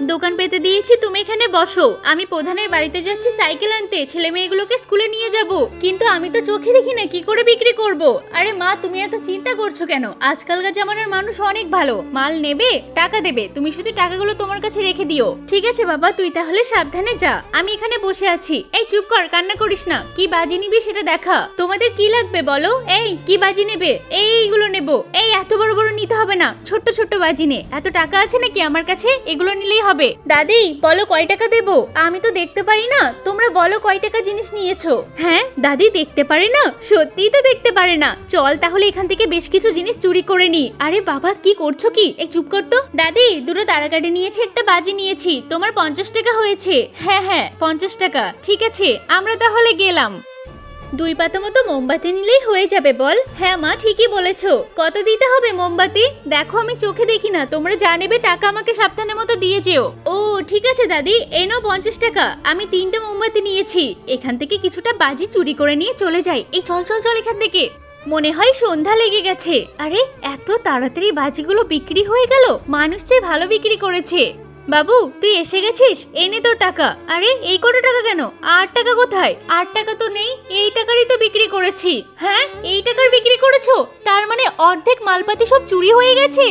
দোকান পেতে দিয়েছি, তুমি এখানে বসো। আমি প্রধানের বাড়িতে যাচ্ছি সাইকেল আনতে, ছেলে মেয়েগুলোকে স্কুলে নিয়ে যাব। কিন্তু আমি তো চোখে দেখি না, কি করে বিক্রি করব? আরে মা, তুমি এত চিন্তা করছো কেন? আজকালকার জামানার মানুষ অনেক ভালো, মাল নেবে টাকা দেবে, তুমি শুধু টাকাগুলো তোমার কাছে রেখে দিও। ঠিক আছে বাবা, তুই তাহলে সাবধানে যা, আমি এখানে বসে আছি। এই চুপ কর, কান্না করিস না। কি বাজি নিবি সেটা দেখা। তোমাদের কি লাগবে বলো? এই কি বাজি নেবে? এইগুলো নেব। এই এত বড় বড় নিতে হবে না, ছোট্ট ছোট্ট বাজি নে। এত টাকা আছে নাকি আমার কাছে? এগুলো নিলেই হবে। দাদি বলো কয় টাকা দেবো? আমি তো দেখতে পারি না, তোমরা বলো কয় টাকা জিনিস নিয়েছো। হ্যাঁ দাদি দেখতে পারে না? সত্যিই তো দেখতে পারে না। চল তাহলে এখান থেকে বেশ কিছু জিনিস চুরি করে নি। আরে বাবা কি করছো কি? এই চুপ কর তো। দাদি দুটো তারাকাটি নিয়েছি, একটা বাজি নিয়েছি, তোমার 50 টাকা হয়েছে। হ্যাঁ হ্যাঁ 50 টাকা। ঠিক আছে আমরা তাহলে গেলাম। 2 পাতা মতো মোমবাতি নিলেই হয়ে যাবে বল? হ্যাঁ মা ঠিকই বলেছো। কত দিতে হবে মোমবাতি? দেখো আমি চোখে দেখি না, তোমরা যা নেবে টাকা আমাকে সাবধানের মতো দিয়ে যেও। ও ঠিক আছে দাদি, এই নাও 50 টাকা। আমি 3টে মোমবাতি নিয়েছি। এখান থেকে কিছুটা বাজি চুরি করে নিয়ে চলে যাই। এই চল চল চল এখান থেকে। মনে হয় সন্ধ্যা লেগে গেছে। আরে এত তাড়াতাড়ি বাজিগুলো বিক্রি হয়ে গেল, মানুষ যে ভালো বিক্রি করেছে। বাবু তুই এসে গেছিস, এনে তোর টাকা। আরে এই কত টাকা কেন? 8 টাকা কোথায়? 8 টাকা তো নেই, এই টাকারই তো বিক্রি করেছি। হ্যাঁ এই টাকার বিক্রি করেছো? তার মানে অর্ধেক মালপাতি সব চুরি হয়ে গেছে।